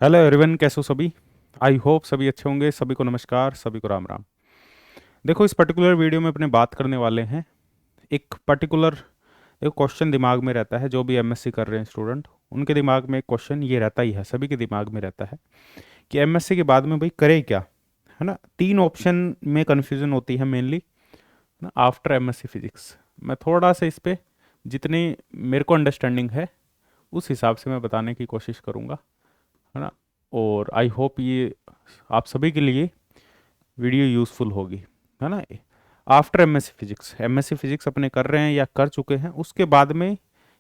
Hello everyone, कैसे हो सभी। आई होप सभी अच्छे होंगे। सभी को नमस्कार, सभी को राम राम। देखो, इस पर्टिकुलर वीडियो में अपने बात करने वाले हैं एक पर्टिकुलर एक क्वेश्चन दिमाग में रहता है। जो भी एमएससी कर रहे हैं स्टूडेंट, उनके दिमाग में एक क्वेश्चन ये रहता ही है, सभी के दिमाग में रहता है कि एमएससी के बाद में भाई करे क्या। है ना, तीन ऑप्शन में कन्फ्यूजन होती है मेनली ना आफ्टर एमएससी फिजिक्स। मैं थोड़ा सा इस पे जितनी मेरे को अंडरस्टैंडिंग है उस हिसाब से मैं बताने की कोशिश करूँगा। है ना, और आई होप ये आप सभी के लिए वीडियो यूज़फुल होगी। है ना, आफ्टर एमएससी फिजिक्स अपने कर रहे हैं या कर चुके हैं, उसके बाद में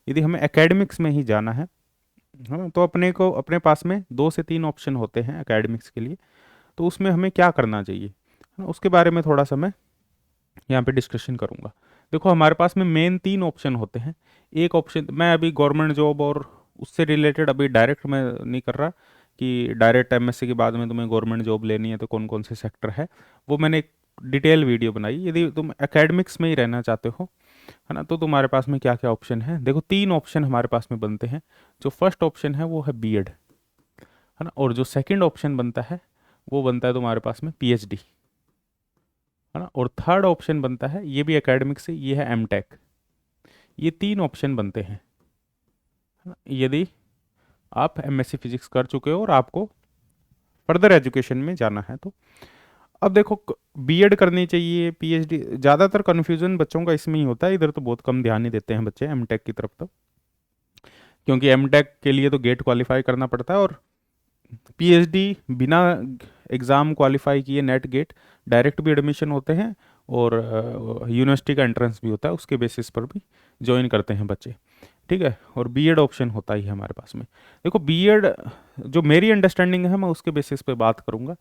यदि हमें एकेडमिक्स में ही जाना है ना, तो अपने को अपने पास में दो से तीन ऑप्शन होते हैं एकेडमिक्स के लिए। तो उसमें हमें क्या करना चाहिए, है ना, उसके बारे में थोड़ा सा मैं यहाँ पे डिस्कशन करूँगा। देखो, हमारे पास में मेन तीन ऑप्शन होते हैं। एक ऑप्शन मैं अभी गवर्नमेंट जॉब और उससे रिलेटेड अभी डायरेक्ट मैं नहीं कर रहा कि डायरेक्ट एमएससी के बाद में तुम्हें गवर्नमेंट जॉब लेनी है तो कौन कौन से सेक्टर है। वो मैंने एक डिटेल वीडियो बनाई। यदि तुम एकेडमिक्स में ही रहना चाहते हो, है ना, तो तुम्हारे पास में क्या क्या ऑप्शन है। देखो, तीन ऑप्शन हमारे पास में बनते हैं। जो फर्स्ट ऑप्शन है वो है बीएड, है ना, और जो सेकंड ऑप्शन बनता है वो बनता है तुम्हारे पास में पीएचडी, है ना, और थर्ड ऑप्शन बनता है, ये भी एकेडमिक से, ये है एमटेक। ये तीन ऑप्शन बनते हैं, है ना, यदि आप एमएससी फिजिक्स कर चुके हो और आपको फर्दर एजुकेशन में जाना है तो। अब देखो, बीएड करनी चाहिए, पीएचडी, ज़्यादातर कन्फ्यूजन बच्चों का इसमें ही होता है। इधर तो बहुत कम ध्यान ही देते हैं बच्चे एमटेक की तरफ तो, क्योंकि एमटेक के लिए तो गेट क्वालिफाई करना पड़ता है, और पीएचडी बिना एग्ज़ाम क्वालिफाई किए नेट गेट डायरेक्ट भी एडमिशन होते हैं, और यूनिवर्सिटी का एंट्रेंस भी होता है, उसके बेसिस पर भी ज्वाइन करते हैं बच्चे। ठीक है, और बीएड ऑप्शन होता ही है हमारे पास में। देखो, बीएड जो मेरी अंडरस्टैंडिंग है मैं उसके बेसिस पे बात करूंगा।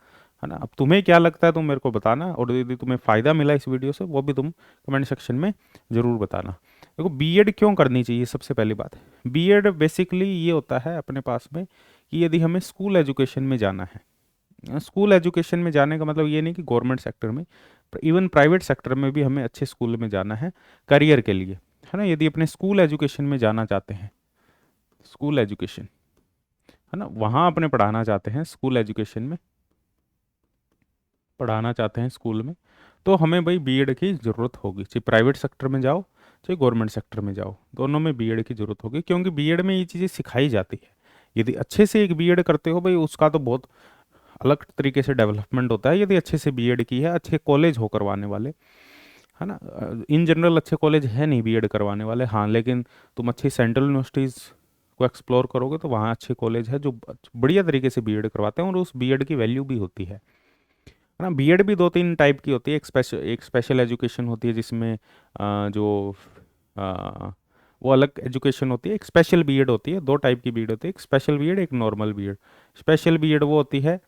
है ना, अब तुम्हें क्या लगता है तुम मेरे को बताना, और यदि तुम्हें फ़ायदा मिला इस वीडियो से वो भी तुम कमेंट सेक्शन में ज़रूर बताना। देखो, बीएड क्यों करनी चाहिए, सबसे पहली बात, बीएड बेसिकली ये होता है अपने पास में कि यदि हमें स्कूल एजुकेशन में जाना है, स्कूल एजुकेशन में जाने का मतलब ये नहीं कि गवर्नमेंट सेक्टर में, इवन प्राइवेट सेक्टर में भी हमें अच्छे स्कूल में जाना है करियर के लिए। है ना, यदि अपने स्कूल एजुकेशन में जाना चाहते हैं, स्कूल एजुकेशन, है ना, वहाँ अपने पढ़ाना चाहते हैं स्कूल एजुकेशन में, पढ़ाना चाहते हैं स्कूल में, तो हमें भाई बीएड की ज़रूरत होगी। चाहे प्राइवेट सेक्टर में जाओ चाहे गवर्नमेंट सेक्टर में जाओ, दोनों में बीएड की ज़रूरत होगी, क्योंकि बीएड में ये चीज़ें सिखाई जाती है। यदि अच्छे से एक बीएड करते हो भाई, उसका तो बहुत अलग तरीके से डेवलपमेंट होता है। यदि अच्छे से बीएड की है, अच्छे कॉलेज हो करवाने वाले, है ना, इन जनरल अच्छे कॉलेज है नहीं बीएड करवाने वाले, हाँ, लेकिन तुम अच्छी सेंट्रल यूनिवर्सिटीज़ को एक्सप्लोर करोगे तो वहाँ अच्छे कॉलेज है जो बढ़िया तरीके से बीएड करवाते हैं, और उस बीएड की वैल्यू भी होती है ना। बीएड भी दो तीन टाइप की होती है। एक स्पेशल एजुकेशन होती है जिसमें जो अ, वो अलग एजुकेशन होती है। एक स्पेशल बीएड होती है, दो टाइप की बीएड होती है, एक स्पेशल बीएड, एक नॉर्मल बीएड। स्पेशल बीएड वो होती है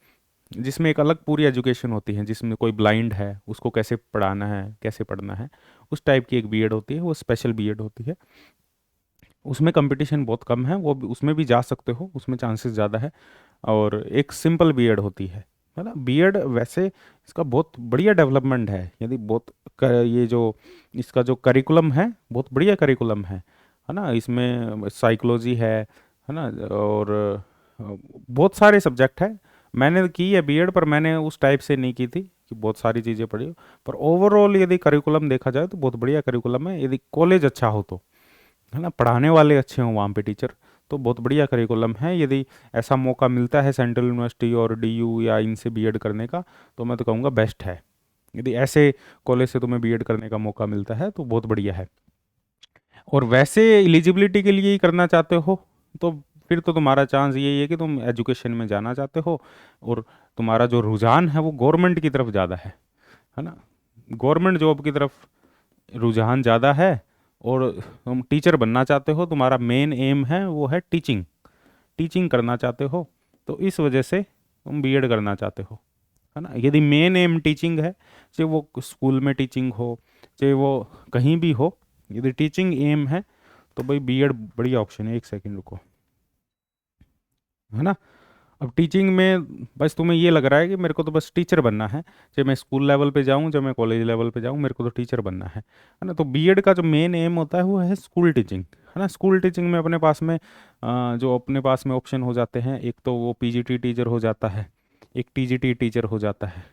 जिसमें एक अलग पूरी एजुकेशन होती है, जिसमें कोई ब्लाइंड है उसको कैसे पढ़ाना है, कैसे पढ़ना है, उस टाइप की एक बीएड होती है, वो स्पेशल बीएड होती है। उसमें कंपटीशन बहुत कम है, उसमें भी जा सकते हो, उसमें चांसेस ज़्यादा है। और एक सिंपल बीएड होती है ना। बीएड वैसे इसका बहुत बढ़िया डेवलपमेंट है, यदि ये जो इसका जो करिकुलम है बहुत बढ़िया करिकुलम है ना। इसमें साइकोलॉजी है ना, और बहुत सारे सब्जेक्ट है। मैंने की है बीएड, पर मैंने उस टाइप से नहीं की थी कि बहुत सारी चीज़ें पढ़ी हो। पर ओवरऑल यदि करिकुलम देखा जाए तो बहुत बढ़िया करिकुलम है, यदि कॉलेज अच्छा हो तो, है ना, पढ़ाने वाले अच्छे हों वहाँ पे टीचर, तो बहुत बढ़िया करिकुलम है। यदि ऐसा मौका मिलता है सेंट्रल यूनिवर्सिटी और डीयू या इनसे बीएड करने का, तो मैं तो कहूँगा बेस्ट है। यदि ऐसे कॉलेज से तुम्हें बीएड करने का मौका मिलता है तो बहुत बढ़िया है। और वैसे एलिजिबिलिटी के लिए ही करना चाहते हो तो फिर तो तुम्हारा चांस यही है कि तुम एजुकेशन में जाना चाहते हो, और तुम्हारा जो रुझान है वो गवर्नमेंट की तरफ ज़्यादा है ना, गवर्नमेंट जॉब की तरफ रुझान ज़्यादा है, और तुम टीचर बनना चाहते हो, तुम्हारा मेन एम है वो है टीचिंग, टीचिंग करना चाहते हो, तो इस वजह से तुम बीएड करना चाहते हो। है ना, यदि मेन एम टीचिंग है, चाहे वो स्कूल में टीचिंग हो चाहे वो कहीं भी हो, यदि टीचिंग एम है तो भाई बीएड बढ़िया ऑप्शन है। एक सेकंड रुको, है ना। अब टीचिंग में बस तुम्हें ये लग रहा है कि मेरे को तो बस टीचर बनना है, चाहे मैं स्कूल लेवल पे जाऊँ, चाहे मैं कॉलेज लेवल पे जाऊँ, मेरे को तो टीचर बनना है ना। तो बीएड का जो मेन एम होता है वो है स्कूल टीचिंग, है ना। स्कूल टीचिंग में अपने पास में जो अपने पास में ऑप्शन हो जाते हैं, एक तो वो पीजीटी टीचर हो जाता है, एक टीजीटी टीचर हो जाता है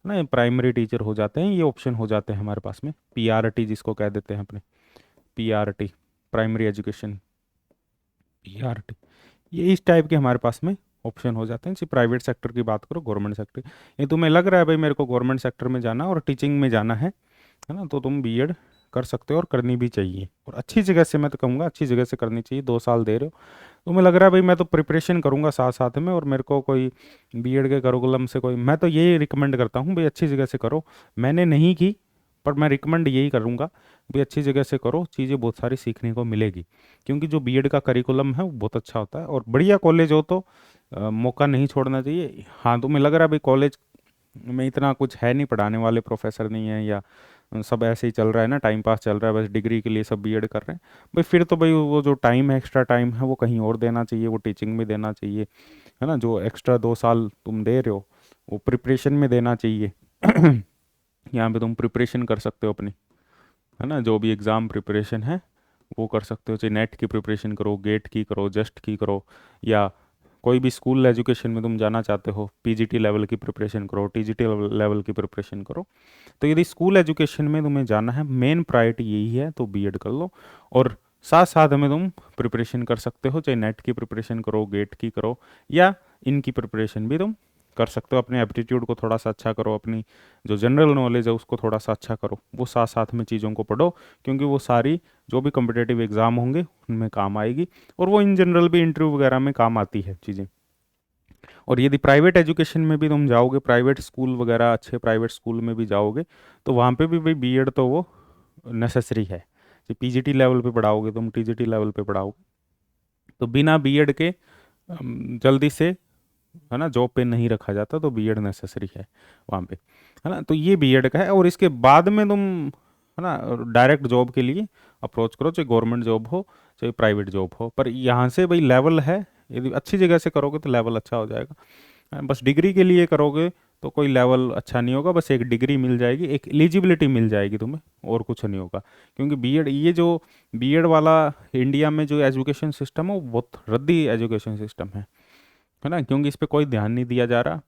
ना, प्राइमरी टीचर हो जाते हैं, ये ऑप्शन हो जाते हैं हमारे पास में। पीआरटी जिसको कह देते हैं अपने, पीआरटी, प्राइमरी एजुकेशन, पीआरटी, ये इस टाइप के हमारे पास में ऑप्शन हो जाते हैं। जैसे प्राइवेट सेक्टर की बात करो, गवर्नमेंट सेक्टर, ये तुम्हें लग रहा है भाई मेरे को गवर्नमेंट सेक्टर में जाना और टीचिंग में जाना है ना, तो तुम बीएड कर सकते हो और करनी भी चाहिए, और अच्छी जगह से, मैं तो कहूँगा अच्छी जगह से करनी चाहिए। 2 साल दे रहे हो, तुम्हें लग रहा है भाई मैं तो प्रिपरेशन करूँगा साथ साथ में, और मेरे को कोई बीएड के करिकुलम से कोई, मैं तो यही रिकमेंड करता हूँ भाई अच्छी जगह से करो। मैंने नहीं की, पर मैं रिकमेंड यही करूँगा भाई अच्छी जगह से करो, चीज़ें बहुत सारी सीखने को मिलेगी। क्योंकि जो बीएड का करिकुलम है वो बहुत अच्छा होता है, और बढ़िया कॉलेज हो तो मौका नहीं छोड़ना चाहिए। हाँ, तुम्हें लग रहा है भाई कॉलेज में इतना कुछ है नहीं, पढ़ाने वाले प्रोफेसर नहीं है, या सब ऐसे ही चल रहा है ना, टाइम पास चल रहा है, बस डिग्री के लिए सब बीएड कर रहे हैं, भाई फिर तो भाई वो जो टाइम है, एक्स्ट्रा टाइम है, वो कहीं और देना चाहिए, वो टीचिंग में देना चाहिए, है ना। जो एक्स्ट्रा 2 साल तुम दे रहे हो वो प्रिपरेशन में देना चाहिए। यहाँ पे तुम प्रिपरेशन कर सकते हो अपनी, है ना, जो भी एग्ज़ाम प्रिपरेशन है वो कर सकते हो, चाहे नेट की प्रिपरेशन करो, गेट की करो, जस्ट की करो, या कोई भी स्कूल एजुकेशन में तुम जाना चाहते हो, पीजीटी लेवल की प्रिपरेशन करो, टीजीटी लेवल की प्रिपरेशन करो। तो यदि स्कूल एजुकेशन में तुम्हें जाना है, मेन प्रायोरिटी यही है, तो बीएड कर लो, और साथ साथ में तुम प्रिपरेशन कर सकते हो, चाहे नेट की प्रिपरेशन करो, गेट की करो, या इनकी प्रिपरेशन भी तुम कर सकते हो। अपने एप्टीट्यूड को थोड़ा सा अच्छा करो, अपनी जो जनरल नॉलेज है उसको थोड़ा सा अच्छा करो, वो साथ साथ में चीज़ों को पढ़ो, क्योंकि वो सारी जो भी कम्पिटेटिव एग्ज़ाम होंगे उनमें काम आएगी, और वो इन जनरल भी इंटरव्यू वगैरह में काम आती है चीज़ें। और यदि प्राइवेट एजुकेशन में भी तुम जाओगे, प्राइवेट स्कूल वगैरह, अच्छे प्राइवेट स्कूल में भी जाओगे, तो वहाँ पे भी भाई बीएड तो वो नेसेसरी है। पीजीटी लेवल पे पढ़ाओगे तुम, टीजीटी लेवल पे पढ़ाओगे, तो बिना बीएड के जल्दी से, है ना, जॉब पे नहीं रखा जाता, तो बीएड नेसेसरी है वहाँ पे, है ना। तो ये बीएड का है, और इसके बाद में तुम, है ना, डायरेक्ट जॉब के लिए अप्रोच करो, चाहे गवर्नमेंट जॉब हो चाहे प्राइवेट जॉब हो, पर यहाँ से भाई लेवल है, यदि अच्छी जगह से करोगे तो लेवल अच्छा हो जाएगा। बस डिग्री के लिए करोगे तो कोई लेवल अच्छा नहीं होगा, बस एक डिग्री मिल जाएगी, एक एलिजिबिलिटी मिल जाएगी तुम्हें, और कुछ नहीं होगा। क्योंकि बीएड, ये जो बीएड वाला इंडिया में जो एजुकेशन सिस्टम है वो बहुत रद्दी एजुकेशन सिस्टम है ना, क्योंकि इस पर कोई ध्यान नहीं दिया जा रहा,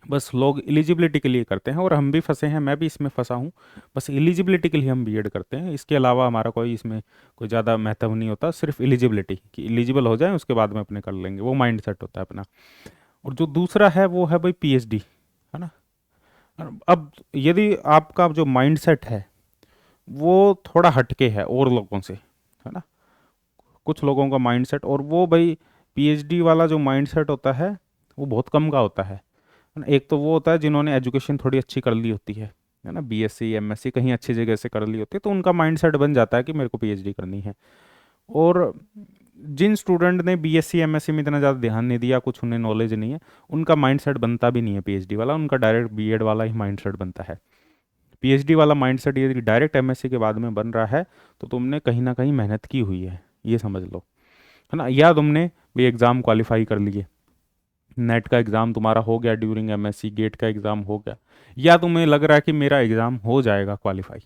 बस लोग एलिजिबिलिटी के लिए करते हैं, और हम भी फंसे हैं, मैं भी इसमें फंसा हूँ। बस एलिजिबिलिटी के लिए हम बीएड करते हैं, इसके अलावा हमारा कोई इसमें कोई ज़्यादा महत्व नहीं होता, सिर्फ एलिजिबिलिटी कि एलिजिबल हो जाए, उसके बाद में अपने कर लेंगे, वो माइंड सेट होता है अपना। और जो दूसरा है वो है भाई पीएचडी, है ना। अब यदि आपका जो माइंड सेट है वो थोड़ा हटके है और लोगों से, है ना, कुछ लोगों का माइंड सेट, और वो भाई पीएचडी वाला जो माइंड सेट होता है वो बहुत कम का होता है ना। एक तो वो होता है जिन्होंने एजुकेशन थोड़ी अच्छी कर ली होती है ना, बीएससी एमएससी कहीं अच्छी जगह से कर ली होती है, तो उनका माइंड सेट बन जाता है कि मेरे को पीएचडी करनी है। और जिन स्टूडेंट ने बीएससी एमएससी में इतना ज़्यादा ध्यान नहीं दिया, कुछ उन्हें नॉलेज नहीं है, उनका माइंडसेट बनता भी नहीं है पीएचडी वाला, उनका डायरेक्ट बीएड वाला ही माइंडसेट बनता है। पीएचडी वाला माइंडसेट यदि डायरेक्ट एमएससी के बाद में बन रहा है, तो तुमने कहीं ना कहीं मेहनत की हुई है, ये समझ लो, है ना। या तुमने भी एग्ज़ाम क्वालिफाई कर लिए, नेट का एग्ज़ाम तुम्हारा हो गया ड्यूरिंग एमएससी, गेट का एग्ज़ाम हो गया, या तुम्हें लग रहा है कि मेरा एग्ज़ाम हो जाएगा क्वालिफाई,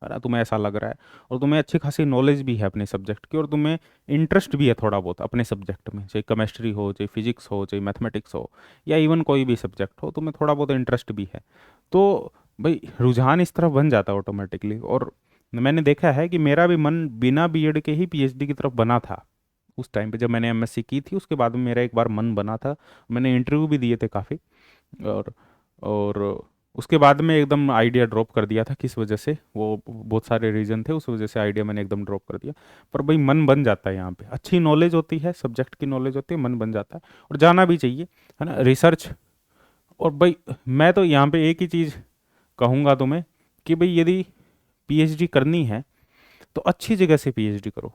है ना, तुम्हें ऐसा लग रहा है, और तुम्हें अच्छी खासी नॉलेज भी है अपने सब्जेक्ट की, और तुम्हें इंटरेस्ट भी है थोड़ा बहुत अपने सब्जेक्ट में, चाहे केमिस्ट्री हो, चाहे फिजिक्स हो, चाहे मैथमेटिक्स हो, या इवन कोई भी सब्जेक्ट हो, तुम्हें थोड़ा बहुत इंटरेस्ट भी है, तो भाई रुझान इस तरफ बन जाता है ऑटोमेटिकली। और मैंने देखा है कि मेरा भी मन बिना बीएड के ही पीएचडी की तरफ बना था। उस टाइम पे जब मैंने एमएससी की थी, उसके बाद में मेरा एक बार मन बना था, मैंने इंटरव्यू भी दिए थे काफ़ी, और और उसके बाद में एकदम आइडिया ड्रॉप कर दिया था, किस वजह से, वो बहुत सारे रीज़न थे, उस वजह से आइडिया मैंने एकदम ड्रॉप कर दिया। पर भाई मन बन जाता है यहाँ पे, अच्छी नॉलेज होती है, सब्जेक्ट की नॉलेज होती है, मन बन जाता है, और जाना भी चाहिए, है ना, रिसर्च। और भाई मैं तो यहाँ पे एक ही चीज़ कहूँगा तुम्हें, कि भाई यदि पीएचडी करनी है तो अच्छी जगह से पीएचडी करो।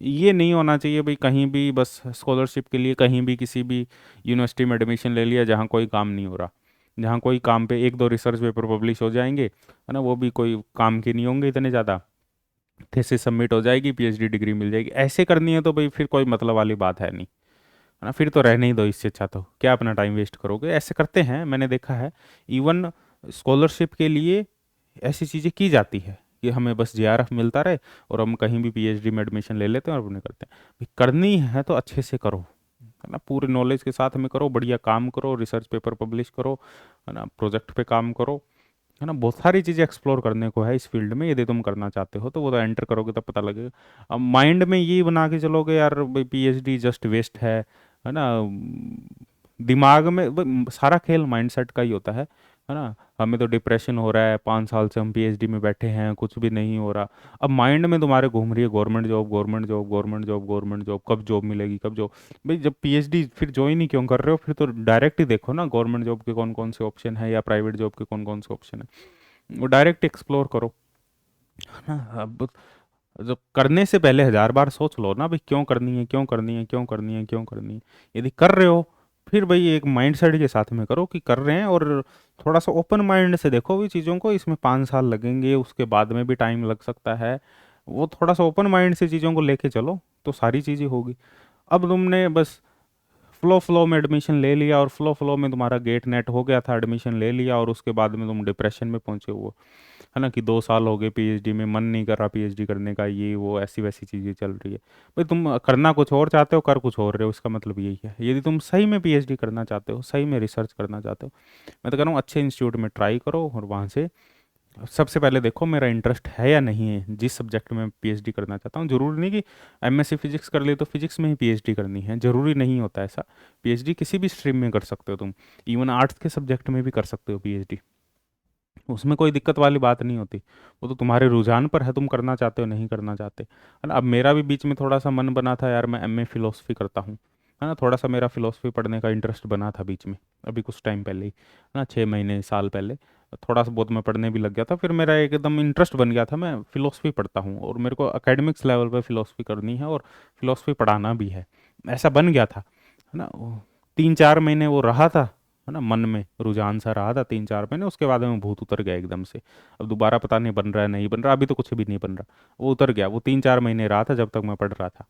ये नहीं होना चाहिए भाई कहीं भी बस स्कॉलरशिप के लिए कहीं भी किसी भी यूनिवर्सिटी में एडमिशन ले लिया जहाँ कोई काम नहीं हो रहा, जहाँ कोई काम पे एक दो रिसर्च पेपर पब्लिश हो जाएंगे, है ना, वो भी कोई काम के नहीं होंगे इतने ज़्यादा, थीसिस सबमिट हो जाएगी, पीएचडी डिग्री मिल जाएगी, ऐसे करनी है तो भाई फिर कोई मतलब वाली बात है नहीं, है ना, फिर तो रहने ही दो, इससे अच्छा तो क्या अपना टाइम वेस्ट करोगे। ऐसे करते हैं, मैंने देखा है। इवन स्कॉलरशिप के लिए ऐसी चीज़ें की जाती है कि हमें बस जेआरएफ मिलता रहे और हम कहीं भी पीएचडी में एडमिशन ले लेते हैं और अपने करते हैं। भाई करनी है तो अच्छे से करो, है ना, पूरे नॉलेज के साथ में करो, बढ़िया काम करो, रिसर्च पेपर पब्लिश करो, है ना, प्रोजेक्ट पे काम करो, है ना। बहुत सारी चीज़ें एक्सप्लोर करने को है इस फील्ड में, यदि तुम करना चाहते हो तो वो तो एंटर करोगे तब पता लगेगा। अब माइंड में ये बना के चलोगे यार भाई पीएचडी जस्ट वेस्ट है ना, दिमाग में सारा खेल माइंडसेट का ही होता है ना। हमें तो डिप्रेशन हो रहा है, 5 साल से हम पीएचडी में बैठे हैं, कुछ भी नहीं हो रहा। अब माइंड में तुम्हारे घूम रही है government job, government job, government job, government job, कब जॉब मिलेगी, कब जॉब। भाई जब पीएचडी फिर ज्वाइन ही क्यों कर रहे हो, फिर तो डायरेक्ट ही देखो ना गवर्नमेंट जॉब के कौन कौन से ऑप्शन है या प्राइवेट जॉब के कौन कौन से ऑप्शन है, वो डायरेक्ट एक्सप्लोर करो, है ना। अब जब करने से पहले 1000 बार सोच लो ना भाई क्यों करनी है, क्यों करनी है, क्यों करनी है, क्यों करनी है। यदि कर रहे हो फिर भाई एक माइंडसेट के साथ में करो कि कर रहे हैं, और थोड़ा सा ओपन माइंड से देखो भी चीज़ों को। इसमें 5 साल लगेंगे, उसके बाद में भी टाइम लग सकता है, वो थोड़ा सा ओपन माइंड से चीज़ों को लेके चलो तो सारी चीज़ें होगी। अब तुमने बस फ्लो फ्लो में एडमिशन ले लिया और फ्लो फ्लो में तुम्हारा गेट नेट हो गया था, एडमिशन ले लिया, और उसके बाद में तुम डिप्रेशन में पहुंचे हुए, है ना, कि 2 साल हो गए पीएचडी में, मन नहीं कर रहा पीएचडी करने का, ये वो ऐसी वैसी चीज़ें चल रही है। भाई तुम करना कुछ और चाहते हो, कर कुछ और रहे हो, इसका मतलब यही है। यदि तुम सही में पीएचडी करना चाहते हो, सही में रिसर्च करना चाहते हो, मैं तो कह रहा हूँ अच्छे इंस्टीट्यूट में ट्राई करो, और वहाँ से सबसे पहले देखो मेरा इंटरेस्ट है या नहीं है जिस सब्जेक्ट में पीएचडी करना चाहता हूँ। जरूरी नहीं कि एमएससी फिजिक्स कर ले तो फिजिक्स में ही पीएचडी करनी है, जरूरी नहीं होता ऐसा। पीएचडी किसी भी स्ट्रीम में कर सकते हो तुम, इवन आर्ट्स के सब्जेक्ट में भी कर सकते हो पीएचडी, उसमें कोई दिक्कत वाली बात नहीं होती। वो तो तुम्हारे रुझान पर है, तुम करना चाहते हो नहीं करना चाहते, है ना। अब मेरा भी बीच में थोड़ा सा मन बना था यार मैं एमए फिलोसफी करता हूँ, है ना, थोड़ा सा मेरा फिलोसफी पढ़ने का इंटरेस्ट बना था बीच में, अभी कुछ टाइम पहले ही, है ना, 6 महीने साल पहले थोड़ा सा बहुत मैं पढ़ने भी लग गया था, फिर मेरा एकदम इंटरेस्ट बन गया था, मैं फिलोसफी पढ़ता हूँ और मेरे को एकेडमिक्स लेवल पर फिलोसफी करनी है और फिलोसफी पढ़ाना भी है, ऐसा बन गया था, है ना। 3-4 महीने वो रहा था, है ना, मन में रुझान सा रहा था 3-4 महीने, उसके बाद में भूत उतर गया एकदम से। अब दोबारा पता नहीं बन रहा है नहीं बन रहा, अभी तो कुछ भी नहीं बन रहा, वो उतर गया। वो 3-4 महीने रहा था जब तक मैं पढ़ रहा था,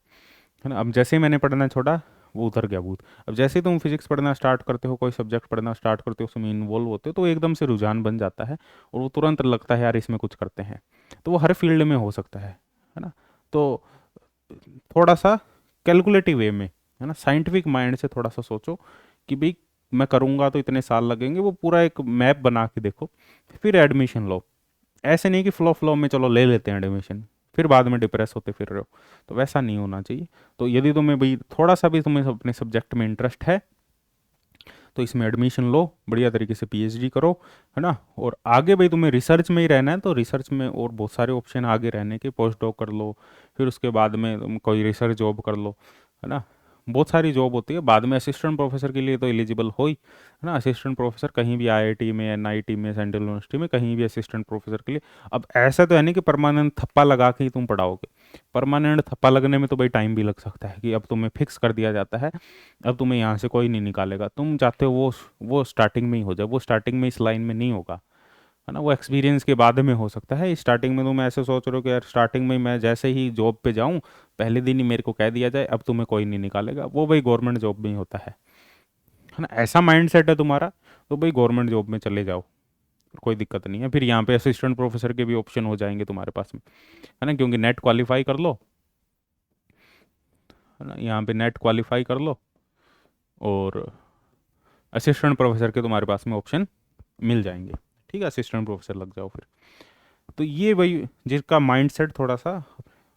है ना। अब जैसे ही मैंने पढ़ना छोड़ा वो उतर गया भूत। अब जैसे ही तुम फिजिक्स पढ़ना स्टार्ट करते हो, कोई सब्जेक्ट पढ़ना स्टार्ट करते हो, उसमें इन्वॉल्व होते हो, तो एकदम से रुझान बन जाता है और वो तुरंत लगता है यार इसमें कुछ करते हैं। तो वो हर फील्ड में हो सकता है ना। तो थोड़ा सा कैलकुलेटिव वे में, है ना, साइंटिफिक माइंड से थोड़ा सा सोचो कि भाई मैं करूँगा तो इतने साल लगेंगे, वो पूरा एक मैप बना के देखो, फिर एडमिशन लो। ऐसे नहीं कि फ्लो फ्लो में चलो ले लेते हैं एडमिशन, फिर बाद में डिप्रेस होते फिर रहे हो, तो वैसा नहीं होना चाहिए। तो यदि तुम्हें भाई थोड़ा सा भी तुम्हें अपने सब्जेक्ट में इंटरेस्ट है तो इसमें एडमिशन लो, बढ़िया तरीके से पीएचडी करो, है ना। और आगे भाई तुम्हें रिसर्च में ही रहना है तो रिसर्च में और बहुत सारे ऑप्शन आगे रहने के, पोस्ट डॉक कर लो, फिर उसके बाद में तुम कोई रिसर्च जॉब कर लो, है ना। बहुत सारी जॉब होती है, बाद में असिस्टेंट प्रोफेसर के लिए तो एलिजिबल हो ही, है ना। असिस्टेंट प्रोफेसर कहीं भी आईआईटी में, एनआईटी में, सेंट्रल यूनिवर्सिटी में, कहीं भी असिस्टेंट प्रोफेसर के लिए। अब ऐसा तो है नहीं कि परमानेंट थप्पा लगा के ही तुम पढ़ाओगे, परमानेंट थप्पा लगने में तो भाई टाइम भी लग सकता है, कि अब तुम्हें फिक्स कर दिया जाता है अब तुम्हें यहाँ से कोई नहीं निकालेगा, तुम चाहते हो वो स्टार्टिंग में ही हो जाए, वो स्टार्टिंग में इस लाइन में नहीं होगा, है ना। वो एक्सपीरियंस के बाद में हो सकता है। स्टार्टिंग में तुम ऐसे सोच रहे हो कि यार स्टार्टिंग में मैं जैसे ही जॉब पे जाऊँ पहले दिन ही मेरे को कह दिया जाए अब तुम्हें कोई नहीं निकालेगा, वो भाई गवर्नमेंट जॉब में ही होता है ना। ऐसा माइंड सेट है तुम्हारा तो भाई गवर्नमेंट जॉब में चले जाओ, कोई दिक्कत नहीं है। फिर यहाँ पे असिस्टेंट प्रोफेसर के भी ऑप्शन हो जाएंगे तुम्हारे पास में, है ना, क्योंकि नेट क्वालिफाई कर लो, है ना, यहाँ पे नेट क्वालिफाई कर लो और असिस्टेंट प्रोफेसर के तुम्हारे पास में ऑप्शन मिल जाएंगे, ठीक है, असिस्टेंट प्रोफेसर लग जाओ फिर। तो ये भाई जिसका माइंडसेट थोड़ा सा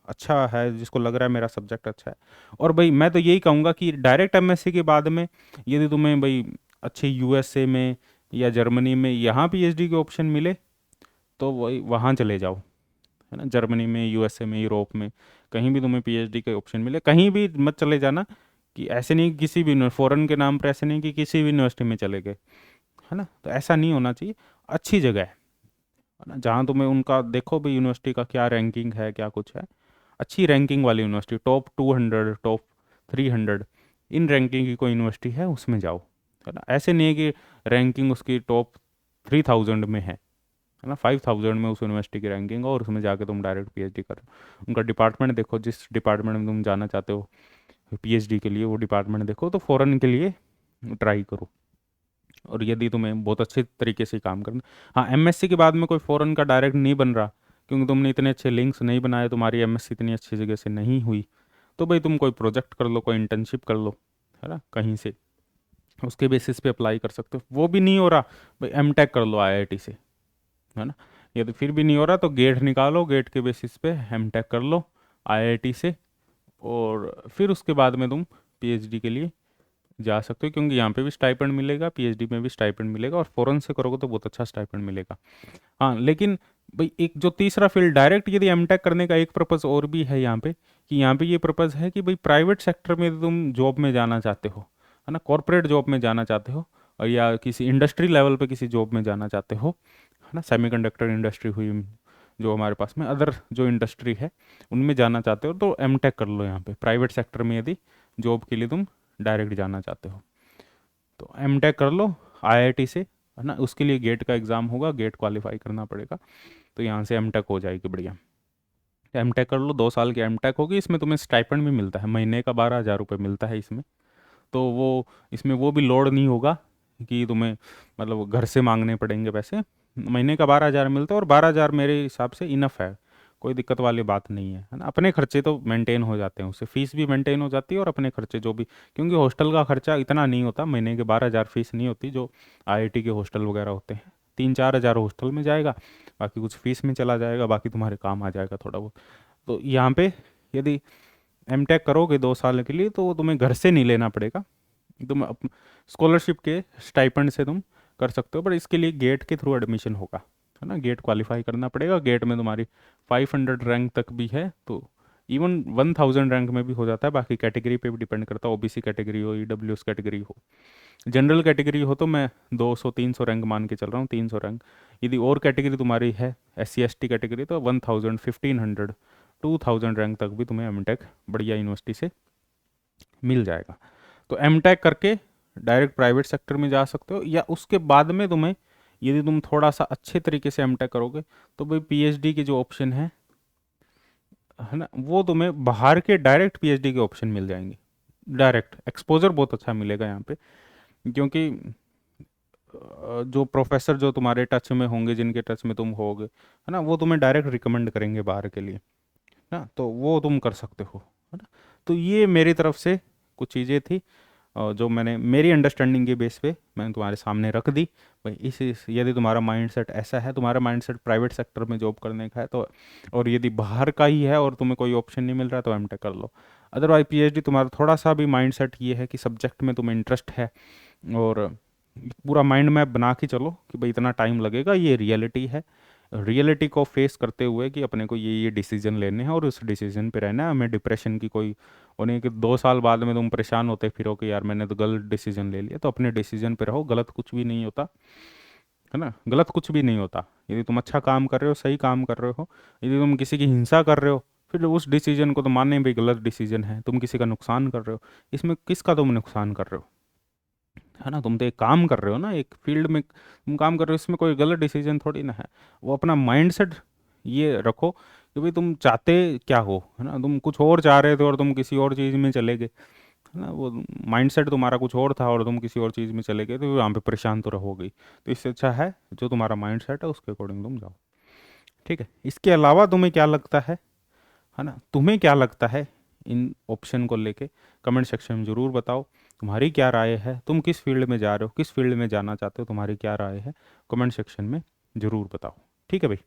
अच्छा है, जिसको लग रहा है मेरा सब्जेक्ट अच्छा है, और भाई मैं तो यही कहूँगा कि डायरेक्ट एमएससी के बाद में यदि तुम्हें भाई अच्छे यूएसए में या जर्मनी में यहाँ पीएचडी के ऑप्शन मिले तो वही वहाँ चले जाओ, है ना। जर्मनी में, यूएसए में, यूरोप में कहीं भी तुम्हें पीएचडी के ऑप्शन मिले, कहीं भी मत चले जाना कि ऐसे नहीं कि किसी भी फॉरेन के नाम पर, ऐसे नहीं कि किसी भी यूनिवर्सिटी में चले गए, है ना। तो ऐसा नहीं होना चाहिए, अच्छी जगह है ना, जहाँ तुम्हें उनका देखो भाई यूनिवर्सिटी का क्या रैंकिंग है, क्या कुछ है, अच्छी रैंकिंग वाली यूनिवर्सिटी, टॉप 200, टॉप 300, इन रैंकिंग की कोई यूनिवर्सिटी है उसमें जाओ, है ना। ऐसे नहीं है कि रैंकिंग उसकी टॉप 3000 में है ना, 5000 में उस यूनिवर्सिटी की रैंकिंग और उसमें जाके तुम डायरेक्ट पीएचडी करो। उनका डिपार्टमेंट देखो, जिस डिपार्टमेंट में तुम जाना चाहते हो, पीएचडी के लिए वो डिपार्टमेंट देखो, तो फ़ॉरेन के लिए ट्राई करो। और यदि तुम्हें बहुत अच्छे तरीके से काम करना, हाँ एमएससी के बाद में कोई फ़ॉरेन का डायरेक्ट नहीं बन रहा क्योंकि तुमने इतने अच्छे लिंक्स नहीं बनाए, तुम्हारी एमएससी इतनी अच्छी जगह से नहीं हुई, तो भाई तुम कोई प्रोजेक्ट कर लो, कोई इंटर्नशिप कर लो, है ना, कहीं से उसके बेसिस पे अप्लाई कर सकते हो। वो भी नहीं हो रहा, भाई एमटेक कर लो आईआईटी से, है ना। यदि फिर भी नहीं हो रहा तो गेट निकालो, गेट के बेसिस पे एमटेक कर लो आईआईटी से, और फिर उसके बाद में तुम पीएचडी के लिए जा सकते हो, क्योंकि यहाँ पे भी स्टाइपेंड मिलेगा, पीएचडी में भी स्टाइपेंड मिलेगा, और फॉरेन से करोगे तो बहुत अच्छा स्टाइपेंड मिलेगा। हाँ लेकिन भाई एक जो तीसरा फील्ड डायरेक्ट यदि एमटेक करने का एक पर्पज़ और भी है यहाँ पे, कि यहाँ पे ये पर्पज़ है कि भाई प्राइवेट सेक्टर में यदि तुम जॉब में जाना चाहते हो, है ना, कॉरपोरेट जॉब में जाना चाहते हो, और या किसी इंडस्ट्री लेवल पे किसी जॉब में जाना चाहते हो, है ना, सेमीकंडक्टर इंडस्ट्री हुई जो हमारे पास में, अदर जो इंडस्ट्री है उनमें जाना चाहते हो, तो एमटेक कर लो यहाँ पे प्राइवेट सेक्टर में, यदि जॉब के लिए तुम डायरेक्ट जाना चाहते हो तो एमटेक कर लो आईआईटी से, है ना। उसके लिए गेट का एग्ज़ाम होगा, गेट क्वालिफाई करना पड़ेगा, तो यहाँ से एमटेक हो जाएगी बढ़िया। एमटेक कर लो, 2 साल की एमटेक होगी, इसमें तुम्हें स्टाइपेंड भी मिलता है, महीने का 12,000 रुपये मिलता है इसमें। तो वो इसमें वो भी लोड नहीं होगा कि तुम्हें मतलब घर से मांगने पड़ेंगे पैसे, महीने का 12,000 मिलता है, और 12,000 मेरे हिसाब से इनफ है, कोई दिक्कत वाली बात नहीं है ना। अपने खर्चे तो मेंटेन हो जाते हैं उससे, फीस भी मेंटेन हो जाती है और अपने खर्चे जो भी, क्योंकि हॉस्टल का खर्चा इतना नहीं होता, महीने के 12,000 फीस नहीं होती जो आईआईटी के हॉस्टल वगैरह होते हैं। 3-4 हज़ार हॉस्टल में जाएगा, बाकी कुछ फीस में चला जाएगा, बाकी तुम्हारे काम आ जाएगा थोड़ा बहुत। तो यहाँ पे यदि एमटेक करोगे 2 साल के लिए तो तुम्हें घर से नहीं लेना पड़ेगा, तुम स्कॉलरशिप के स्टाइपेंड से तुम कर सकते हो, पर इसके लिए गेट के थ्रू एडमिशन होगा, है ना, गेट क्वालिफाई करना पड़ेगा। गेट में तुम्हारी 500 रैंक तक भी है, तो इवन 1000 रैंक में भी हो जाता है, बाकी कैटेगरी पे भी डिपेंड करता है, ओबीसी कैटेगरी हो, ईडब्ल्यूएस कैटेगरी हो, जनरल कैटेगरी हो तो मैं 200-300 रैंक मान के चल रहा हूँ, 300 रैंक। यदि और कैटेगरी तुम्हारी है SC ST कैटेगरी तो 1000, 1500, 2000 रैंक तक भी तुम्हें एमटेक बढ़िया यूनिवर्सिटी से मिल जाएगा। तो एमटेक करके डायरेक्ट प्राइवेट सेक्टर में जा सकते हो, या उसके बाद में तुम्हें यदि तुम थोड़ा सा अच्छे तरीके से एमटेक करोगे तो भाई पीएचडी के जो ऑप्शन है ना, वो तुम्हें बाहर के डायरेक्ट पीएचडी के ऑप्शन मिल जाएंगे, डायरेक्ट एक्सपोजर बहुत अच्छा मिलेगा यहाँ पे, क्योंकि जो प्रोफेसर जो तुम्हारे टच में होंगे, जिनके टच में तुम होगे, है ना, वो तुम्हें डायरेक्ट रिकमेंड करेंगे बाहर के लिए ना, तो वो तुम कर सकते हो, है ना। तो ये मेरी तरफ से कुछ चीज़ें थी जो मैंने मेरी अंडरस्टैंडिंग के बेस पे मैंने तुम्हारे सामने रख दी। भाई यदि तुम्हारा माइंडसेट ऐसा है, तुम्हारा माइंडसेट प्राइवेट सेक्टर में जॉब करने का है तो, और यदि बाहर का ही है और तुम्हें कोई ऑप्शन नहीं मिल रहा तो एमटेक कर लो। अदरवाइज पीएचडी तुम्हारा थोड़ा सा भी माइंडसेट ये है कि सब्जेक्ट में तुम्हें इंटरेस्ट है, और पूरा माइंड मैप बना के चलो कि भाई इतना टाइम लगेगा, ये रियलिटी है, रियलिटी को फेस करते हुए कि अपने को ये डिसीजन लेने हैं और उस डिसीजन पे रहना है, हमें डिप्रेशन की कोई उन्हें कि 2 साल बाद में तुम परेशान होते फिरो कि यार मैंने तो गलत डिसीजन ले लिया। तो अपने डिसीजन पे रहो, गलत कुछ भी नहीं होता, है ना, गलत कुछ भी नहीं होता। यदि तुम अच्छा काम कर रहे हो, सही काम कर रहे हो, यदि तुम किसी की हिंसा कर रहे हो, फिर उस डिसीजन को तो मानने भी गलत डिसीजन है, तुम किसी का नुकसान कर रहे हो, इसमें किसका तुम नुकसान कर रहे हो, है ना, तुम तो एक काम कर रहे हो ना, एक फील्ड में तुम काम कर रहे हो, इसमें कोई गलत डिसीजन थोड़ी ना है। वो अपना माइंडसेट ये रखो कि भाई तुम चाहते क्या हो, है ना, तुम कुछ और चाह रहे थे और तुम किसी और चीज़ में चले गए, है ना, वो माइंडसेट तुम्हारा कुछ और था और तुम किसी और चीज़ में चले गए, तो वहाँ पे परेशान तो रहोगे ही। तो इससे अच्छा है जो तुम्हारा माइंडसेट है उसके अकॉर्डिंग तुम जाओ, ठीक है। इसके अलावा तुम्हें क्या लगता है ना, तुम्हें क्या लगता है इन ऑप्शन को लेके, कमेंट सेक्शन में ज़रूर बताओ तुम्हारी क्या राय है, तुम किस फील्ड में जा रहे हो, किस फील्ड में जाना चाहते हो, तुम्हारी क्या राय है, कमेंट सेक्शन में ज़रूर बताओ, ठीक है भाई।